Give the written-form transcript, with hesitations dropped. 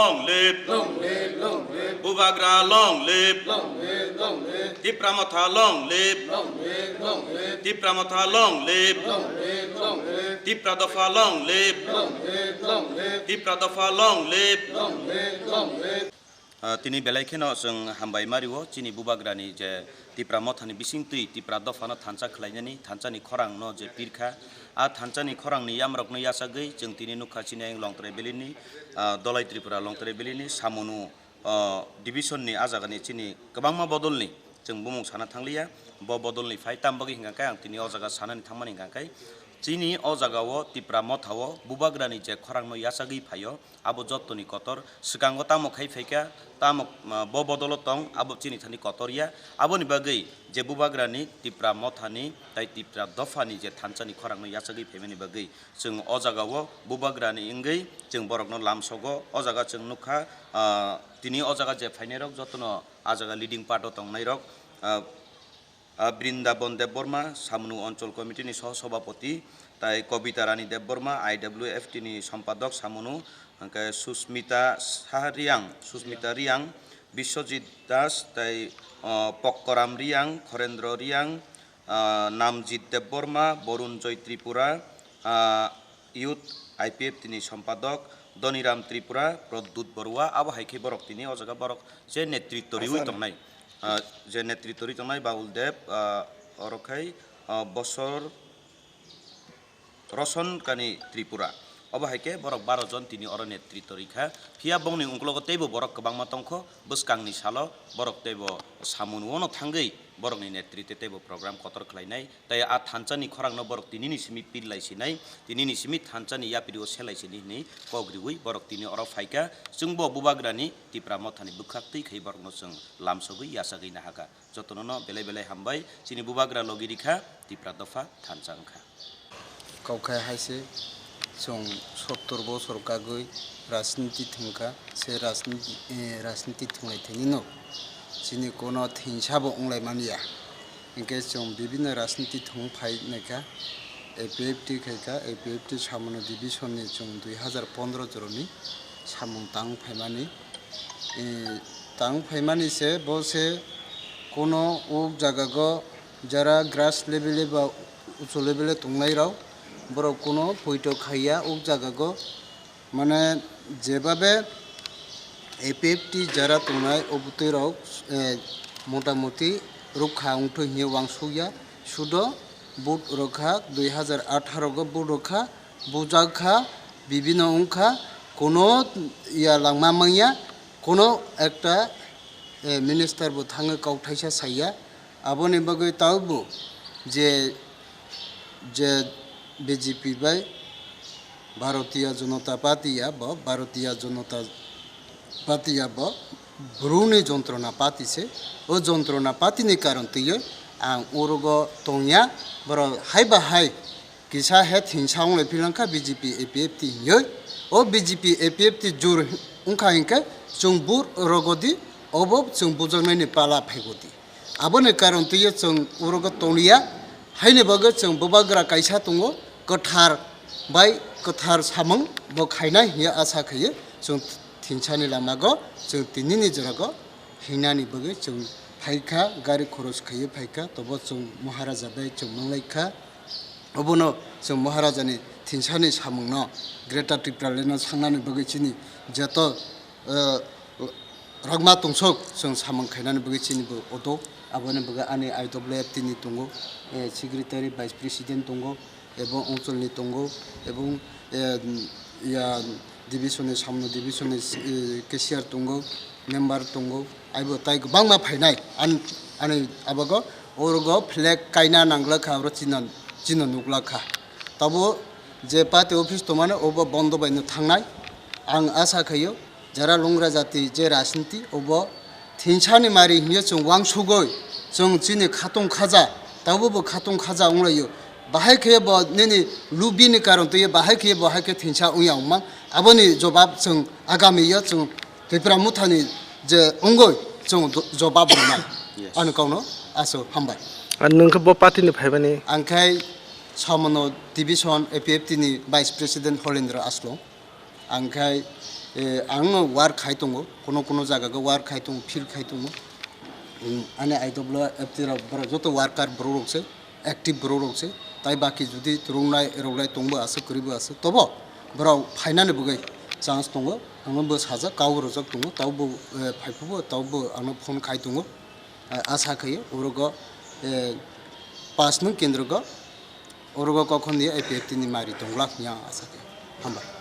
Long live, Bubagra long live, Tipramotha long live, Tipramotha long live, Tipradofa long live, Tipradofa long live. Tini belaikeno seng hambai mariwo cini bubagrani je tipra mothani bisingtui tipra dofana thansa khlainani thansani khorang no je pirkha thansani khorang ni yamrok no yasagei jeng tini nukha cini longtre belini dolai tripura longtre belini samunu division ni ajagani cini kebangma bodolni jeng bumung sana thanglia bo bodolni phai tambagi hingkai ang tini ojaga sanani thangmani hingkai Cini o jagao tipra mothao bubagrani je khorang no yasagi phayo abo jottoni kotor sikango tamo khai phaika tamo bo bodolo tong abo cini thani kotoria aboni bagai je bubagrani tipra mothani tai tipra dofani je thanchani khorang no yasagi phaimani bagai jeng o jagao bubagrani ingai jeng borok no lamsogo o jaga jeng nukha tini o jaga je phainirok jottono a jaga leading part o tongnai rok Vrindavan Debbarma সামনু অঞ্চল কমিটিনি সহ সভাপতি তাই কবিতা রানী Debbarma IWFT ni সম্পাদক সামনু সুস্মিতা রিয়াং বিশ্বজিৎ দাস তাই পক্করাম রিয়াং খরেন্দ্র রিয়াং নামজিৎ দেববর্মা বরুণ জয় Tripura youth IPFT ni সম্পাদক দনিরাম ত্রিপুরা প্রদ্যুৎ বড়ুয়া আবো হাইখে বরক তিনি অজাগা বরক যে নেতৃত্ব রিউই তংনাই যে নেতৃত্ব রিতনাই বাউলদেব অরখাই বছর রসন কানি ত্রিপুরা অবহাইকে বরক 12 জন তিনি অর নেতৃত্ব রিখা ফিয়া বংনি উংকলগো তেবো বরক কবাংমা তংখ বসকাংনি সালো বরক তেবো সামুনওনো থাঙ্গৈ বরকনি নেতৃত্বে তেবো প্রোগ্রাম কতর খলাইনাই তাই থানচানি খরাংনো বরক তিনি নিসিমি পিল্লাইসিনাই তিনি নিসিমি থানচানি ইয়াপিরিও সেলাইসিনি नि কগ্রিউই বরক তিনি অর ফাইকা जोंबो बुबाग्रानि तिप्रा मथानि बुखाक्तै खै बरकनो जों लामसगै यासागै नाहागा जतननो बेले बेले हामबाय चिनि बुबाग्रा लगिरिखा तिप्रा दफा थानचांखा काउखाय हाइसे जों 70 বছর कागै राजनीति थंखा से राजनीति थंलाय थैनिनो चिनि कोनो थिंसाबो अंलाय मानिया इनके जों विभिन्न राजनीति थं फाइनायखा APFT खैका APFT सामनो डिविजन नि जों 2015 जरनि सामुं तांग फाइमानि से बसे कोनो उ जागागो जरा ग्रास लेवले बा उच्च लेवले तंनाय राव बरो कोनो पयतो खाइया उ जागागो माने जेबाबे APFT जरा तंनाय अबुतेराव मोटामोटी रखा उंथो हिय वांसुया सुदो बुट रखा 2018 गो बुट रखा बुजाखा विभिन्न अंखा कोनो या लांमामाया कोनो एकटा मिनिस्टार बो थाङो काउथाइसा साइया आबोनि बगै तावबो जे BJP bye Bharatiya Janata party या ब्रुनि जंत्रना पार्टी से ओ जंत्रना पार्टी नि कारण तय आं उरुगो तंया बर हाइबा हाइ किसा हे थिंसांग ले फिलंखा BJP APFT य ओ BJP APFT जुर उंखा इनके जों बुर रगदि अब जों बुजंनायनि पाला फायगदि आबोनि कारण तय जों उरुगो तंया हाइने बगै जों बुबाग्रा कायसा दङ कथार सामं बो खायना हिया आसा खयो जों थिंसानि लामागो जों तिनिनि जरागो हिनानि बगै जों फाइखा गारि खरस खयो फाइखा तब जों महाराजा बाय जों मंलाइखा अबनो जों महाराजानि थिंसानि सामंनो ग्रेटर टिप्रालेना सांनानि बगै चिनि जत रगमा तंसक जों सामं खायनानि बगै चिनि बो अदो आबोनि बगै आनि IWFT नि दंगो सेक्रेटारि भाइस प्रेसिडेन्ट दंगो एवं अंचलनि दंगो एवं या डिविजननि सामनो डिविजननि केसियार दंगो मेम्बार दंगो आइबो ताइ गोबांमा फायनाय आनि आबागो अरगो फ्लेग कायना नांग्लाखा आरो चिन नुग्लाखा तबो जे पार्टी अफिस तो माने अब बन्द बायनो थांनाय आं आसा खयो जरा लंग्रा जाति जे राजनीति अब थिंसानि मारि हियो जों वांसुगै जों चिनि खातं खाजा तबो खातं खाजा उंलायो बाहाय खयो ब नेनि लुबिनि कारण तो बाहाय खयो बाहाय के थिंसा उयाव मा आबोनि जवाब जों आगामियो जों तिप्रा मुथानि जे अंगय जों जवाब मोननाय आं गावनो आसो हामबाय नोंखौ ब पार्टीनि फायबानि आंखाय सामनो डिविजन APFT नि भाइस प्रेसिडेन्ट हलेन्द्र आस्लं आंखाय आंनो वार खाय दङ कोनो जायगायाव वार खाय दङ फिल खाय दङ आने IWFT बर जत वार्कार ब्ररकसे एक्टिभ ब्ररकसे ताई बाकी जुदि रंनाय रौलाय दंबो आसो करिबो आसो तबो बराव फाइनाने बगै चान्स दङ आंबो साजा गाव रजक दङ तावबो फाइफबो तावबो आंनो फोन खाय दङ आशा खायो उरग पास नों केन्द्र ग उरग कखन दिया APFT नि मारि दंला या आशा खायो हामबाय